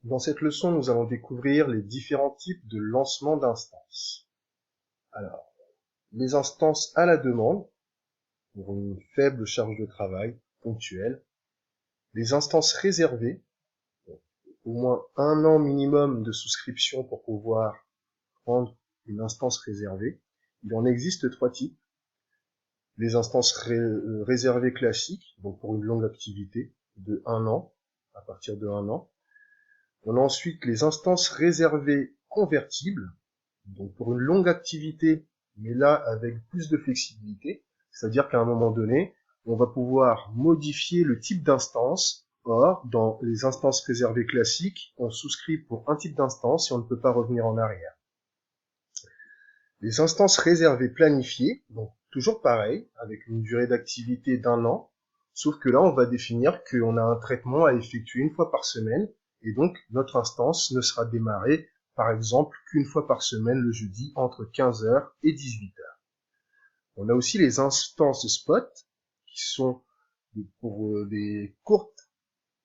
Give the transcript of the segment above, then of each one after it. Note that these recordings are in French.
Dans cette leçon, nous allons découvrir les différents types de lancement d'instances. Alors, les instances à la demande, pour une faible charge de travail ponctuelle. Les instances réservées, au moins 1 an minimum de souscription pour pouvoir prendre une instance réservée. Il en existe 3 types. Les instances réservées classiques, donc pour une longue activité de 1 an, à partir de 1 an. On a ensuite les instances réservées convertibles, donc pour une longue activité, mais là avec plus de flexibilité, c'est-à-dire qu'à un moment donné, on va pouvoir modifier le type d'instance. Or, dans les instances réservées classiques, on souscrit pour un type d'instance et on ne peut pas revenir en arrière. Les instances réservées planifiées, donc toujours pareil, avec une durée d'activité d'1 an, sauf que là, on va définir qu'on a un traitement à effectuer une fois par semaine, et donc notre instance ne sera démarrée, par exemple, qu'une fois par semaine le jeudi entre 15 heures et 18 heures. On a aussi les instances spot, qui sont pour des courtes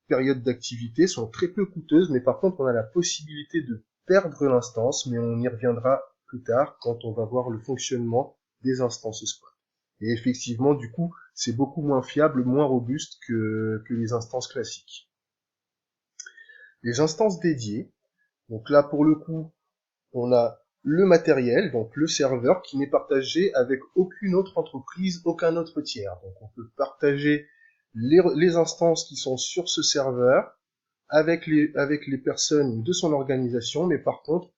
périodes d'activité, sont très peu coûteuses, mais par contre, on a la possibilité de perdre l'instance, mais on y reviendra plus tard quand on va voir le fonctionnement des instances spot. Et effectivement, du coup, c'est beaucoup moins fiable, moins robuste que les instances classiques. Les instances dédiées, donc là, pour le coup, on a le matériel, donc le serveur, qui n'est partagé avec aucune autre entreprise, aucun autre tiers. Donc on peut partager les instances qui sont sur ce serveur avec les personnes de son organisation, mais par contre,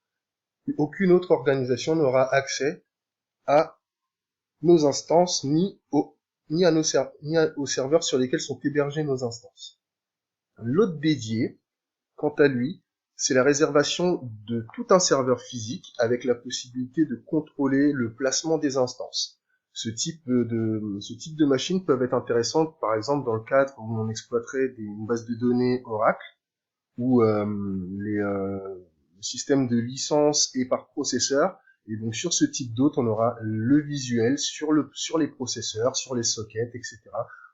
aucune autre organisation n'aura accès à nos instances ni aux serveurs sur lesquels sont hébergées nos instances. L'autre dédié, quant à lui, c'est la réservation de tout un serveur physique avec la possibilité de contrôler le placement des instances. Ce type de machines peuvent être intéressantes, par exemple, dans le cadre où on exploiterait une base de données Oracle, où le système de licence est par processeur. Et donc sur ce type d'hôte, on aura le visuel sur les processeurs, sur les sockets, etc.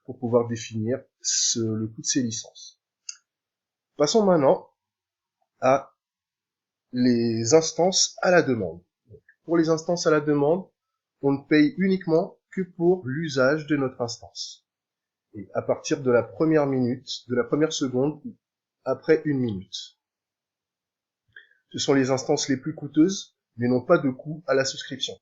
pour pouvoir définir le coût de ces licences. Passons maintenant à les instances à la demande. Donc, pour les instances à la demande, on ne paye uniquement que pour l'usage de notre instance. Et à partir de la première minute, de la première seconde, après 1 minute. Ce sont les instances les plus coûteuses, mais n'ont pas de coût à la souscription.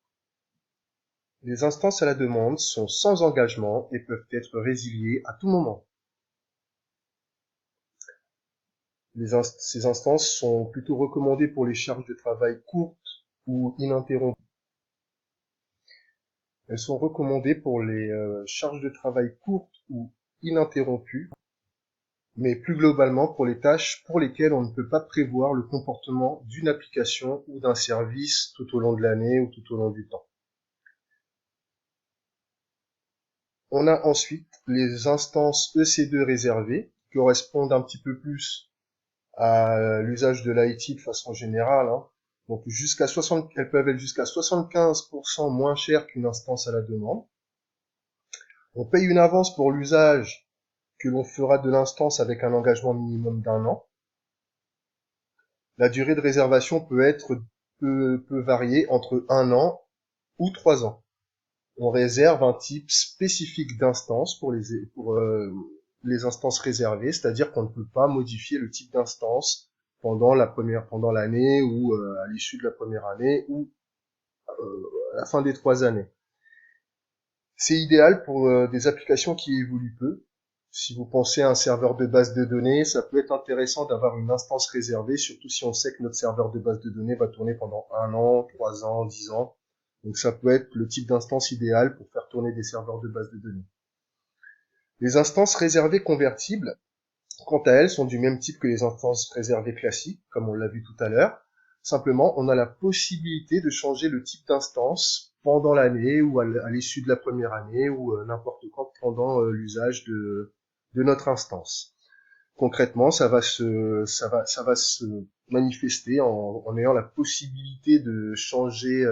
Les instances à la demande sont sans engagement et peuvent être résiliées à tout moment. Ces instances sont plutôt recommandées pour les charges de travail courtes ou ininterrompues. Elles sont recommandées pour les charges de travail courtes ou ininterrompues, mais plus globalement pour les tâches pour lesquelles on ne peut pas prévoir le comportement d'une application ou d'un service tout au long de l'année ou tout au long du temps. On a ensuite les instances EC2 réservées, qui correspondent un petit peu plus à l'usage de l'IT de façon générale. Donc elles peuvent être jusqu'à 75% moins chères qu'une instance à la demande. On paye une avance pour l'usage que l'on fera de l'instance avec un engagement minimum d'1 an. La durée de réservation peut varier entre 1 an ou 3 ans. On réserve un type spécifique d'instance pour les instances réservées, c'est-à-dire qu'on ne peut pas modifier le type d'instance pendant l'année ou à l'issue de la première année ou à la fin des 3 années. C'est idéal pour des applications qui évoluent peu. Si vous pensez à un serveur de base de données, ça peut être intéressant d'avoir une instance réservée, surtout si on sait que notre serveur de base de données va tourner pendant 1 an, 3 ans, 10 ans. Donc ça peut être le type d'instance idéal pour faire tourner des serveurs de base de données. Les instances réservées convertibles, quant à elles, sont du même type que les instances réservées classiques, comme on l'a vu tout à l'heure. Simplement, on a la possibilité de changer le type d'instance pendant l'année ou à l'issue de la première année ou n'importe quand pendant l'usage de notre instance. Concrètement, ça va se manifester en ayant la possibilité de changer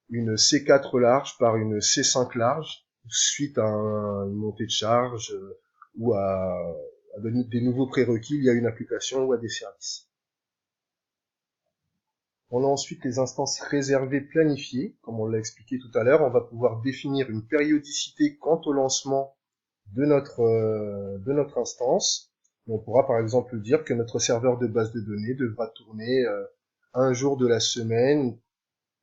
une C4 large par une C5 large suite à une montée de charge ou à des nouveaux prérequis liés à une application ou à des services. On a ensuite les instances réservées planifiées. Comme on l'a expliqué tout à l'heure, on va pouvoir définir une périodicité quant au lancement de notre instance. On pourra par exemple dire que notre serveur de base de données devra tourner un jour de la semaine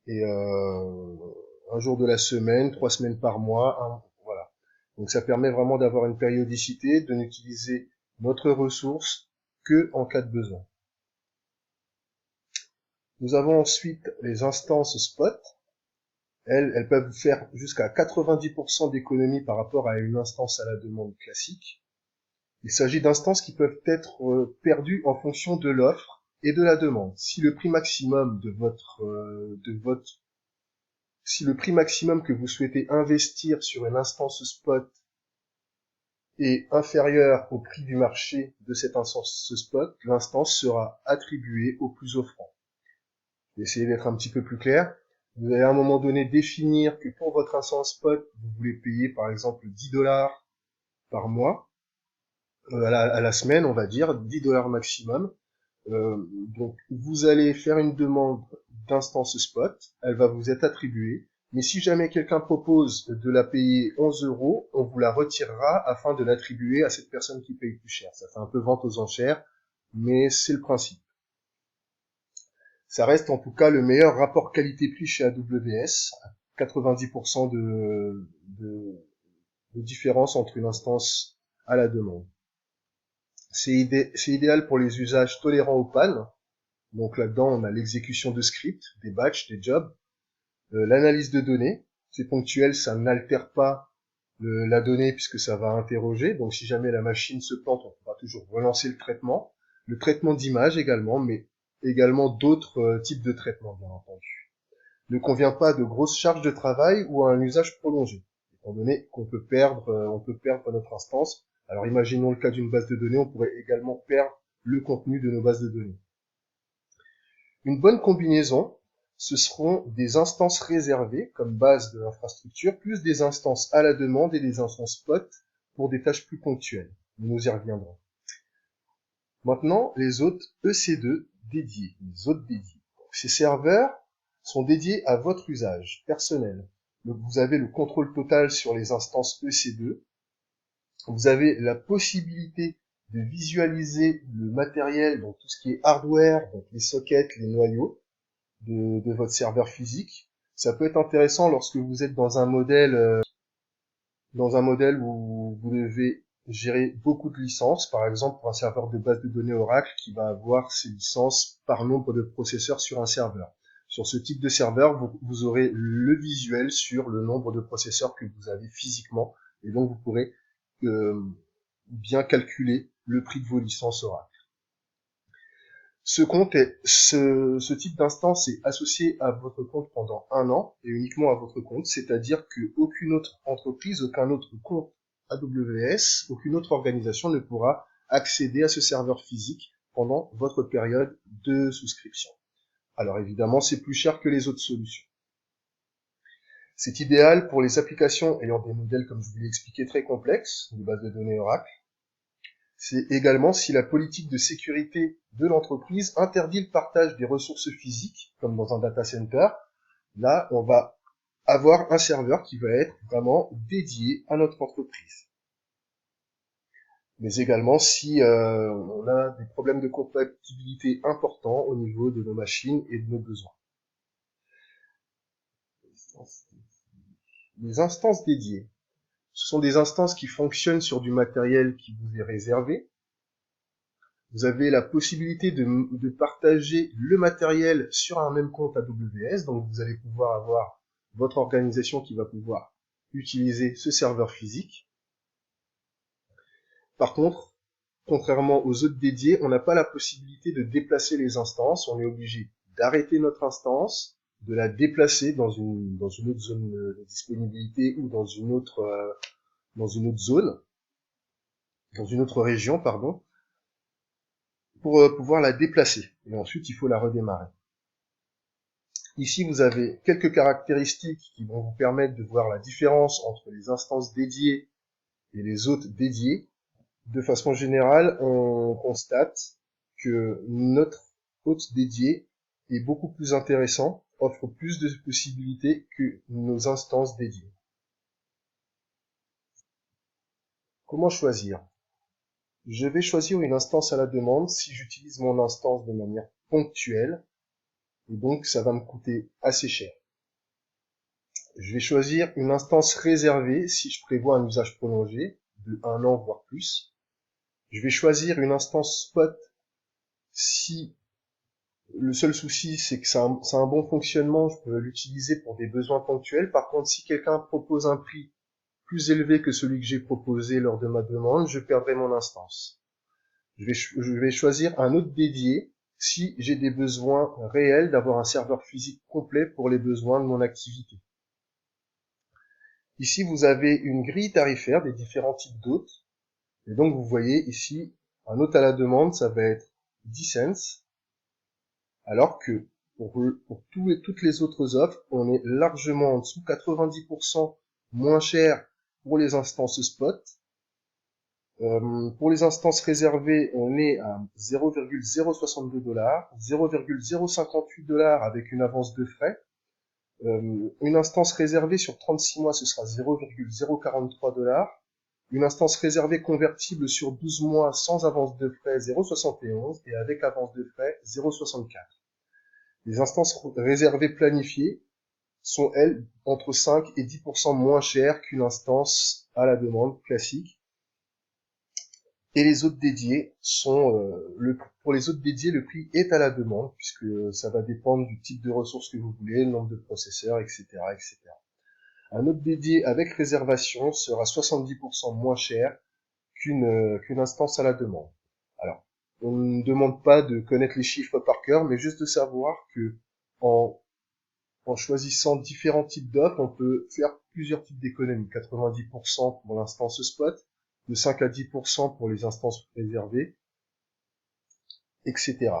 et un jour de la semaine, 3 semaines par mois, voilà. Donc ça permet vraiment d'avoir une périodicité, de n'utiliser notre ressource que en cas de besoin. Nous avons ensuite les instances spot. Elles peuvent faire jusqu'à 90% d'économie par rapport à une instance à la demande classique. Il s'agit d'instances qui peuvent être perdues en fonction de l'offre et de la demande. Si le prix maximum si le prix maximum que vous souhaitez investir sur une instance spot est inférieur au prix du marché de cette instance spot, l'instance sera attribuée au plus offrant. Je vais essayer d'être un petit peu plus clair. Vous allez à un moment donné définir que pour votre instance spot, vous voulez payer par exemple 10 $ par mois, à la semaine, on va dire, 10 $ maximum. Donc vous allez faire une demande d'instance spot, elle va vous être attribuée, mais si jamais quelqu'un propose de la payer 11 €, on vous la retirera afin de l'attribuer à cette personne qui paye plus cher. Ça fait un peu vente aux enchères, mais c'est le principe. Ça reste en tout cas le meilleur rapport qualité-prix chez AWS, 90% de différence entre une instance à la demande. C'est idéal pour les usages tolérants aux pannes. Donc là-dedans, on a l'exécution de scripts, des batchs, des jobs, l'analyse de données. C'est ponctuel, ça n'altère pas la donnée puisque ça va interroger. Donc si jamais la machine se plante, on pourra toujours relancer le traitement. Le traitement d'image également, mais également d'autres types de traitements, bien entendu. Ne convient pas de grosses charges de travail ou à un usage prolongé, étant donné qu'on peut perdre notre instance. Alors imaginons le cas d'une base de données, on pourrait également perdre le contenu de nos bases de données. Une bonne combinaison, ce seront des instances réservées comme base de l'infrastructure, plus des instances à la demande et des instances spot pour des tâches plus ponctuelles. Nous y reviendrons. Maintenant, les hôtes EC2 dédiés, les hôtes dédiés. Ces serveurs sont dédiés à votre usage personnel. Donc vous avez le contrôle total sur les instances EC2. Vous avez la possibilité de visualiser le matériel, donc tout ce qui est hardware, donc les sockets, les noyaux de votre serveur physique. Ça peut être intéressant lorsque vous êtes dans un modèle où vous devez gérer beaucoup de licences, par exemple pour un serveur de base de données Oracle qui va avoir ses licences par nombre de processeurs sur un serveur. Sur ce type de serveur, vous aurez le visuel sur le nombre de processeurs que vous avez physiquement, et donc vous pourrez bien calculer le prix de vos licences Oracle. Ce type d'instance est associé à votre compte pendant 1 an et uniquement à votre compte, c'est-à-dire qu'aucune autre entreprise, aucun autre compte AWS, aucune autre organisation ne pourra accéder à ce serveur physique pendant votre période de souscription. Alors évidemment, c'est plus cher que les autres solutions. C'est idéal pour les applications ayant des modèles, comme je vous l'ai expliqué, très complexes, de bases de données Oracle. C'est également si la politique de sécurité de l'entreprise interdit le partage des ressources physiques, comme dans un data center. Là, on va avoir un serveur qui va être vraiment dédié à notre entreprise. Mais également si on a des problèmes de compatibilité importants au niveau de nos machines et de nos besoins. Les instances dédiées. Ce sont des instances qui fonctionnent sur du matériel qui vous est réservé. Vous avez la possibilité de partager le matériel sur un même compte AWS, donc vous allez pouvoir avoir votre organisation qui va pouvoir utiliser ce serveur physique. Par contre, contrairement aux autres dédiés, on n'a pas la possibilité de déplacer les instances, on est obligé d'arrêter notre instance, de la déplacer dans une autre zone de disponibilité ou dans une autre zone, dans une autre région, pardon, pour pouvoir la déplacer. Et ensuite, il faut la redémarrer. Ici, vous avez quelques caractéristiques qui vont vous permettre de voir la différence entre les instances dédiées et les hôtes dédiés. De façon générale, on constate que notre hôte dédié est beaucoup plus intéressant, offre plus de possibilités que nos instances dédiées. Comment choisir? Je vais choisir une instance à la demande si j'utilise mon instance de manière ponctuelle, et donc ça va me coûter assez cher. Je vais choisir une instance réservée si je prévois un usage prolongé, de 1 an voire plus. Je vais choisir une instance spot si le seul souci c'est que ça a un bon fonctionnement, je peux l'utiliser pour des besoins ponctuels. Par contre, si quelqu'un propose un prix plus élevé que celui que j'ai proposé lors de ma demande, je perdrai mon instance. Je vais choisir un autre dédié si j'ai des besoins réels d'avoir un serveur physique complet pour les besoins de mon activité. Ici, vous avez une grille tarifaire des différents types d'hôtes. Et donc, vous voyez ici, un hôte à la demande, ça va être 10 cents, alors que pour toutes les autres offres, on est largement en dessous, 90% moins cher pour les instances spot. Pour les instances réservées, on est à 0,062 $, 0,058 $ avec une avance de frais. Une instance réservée sur 36 mois, ce sera 0,043 $. Une instance réservée convertible sur 12 mois sans avance de frais, 0,71 et avec avance de frais, 0,64. Les instances réservées planifiées sont, elles, entre 5 et 10% moins chères qu'une instance à la demande classique. Et les hôtes dédiés sont, pour les hôtes dédiés, le prix est à la demande, puisque ça va dépendre du type de ressources que vous voulez, le nombre de processeurs, etc., etc. Un hôte dédié avec réservation sera 70% moins cher qu'une instance à la demande. Alors, on ne demande pas de connaître les chiffres par cœur, mais juste de savoir que en, en choisissant différents types d'offres, on peut faire plusieurs types d'économies. 90% pour l'instance spot, de 5 à 10% pour les instances réservées, etc.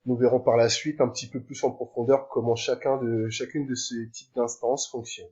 Nous verrons par la suite un petit peu plus en profondeur comment chacune de ces types d'instances fonctionne.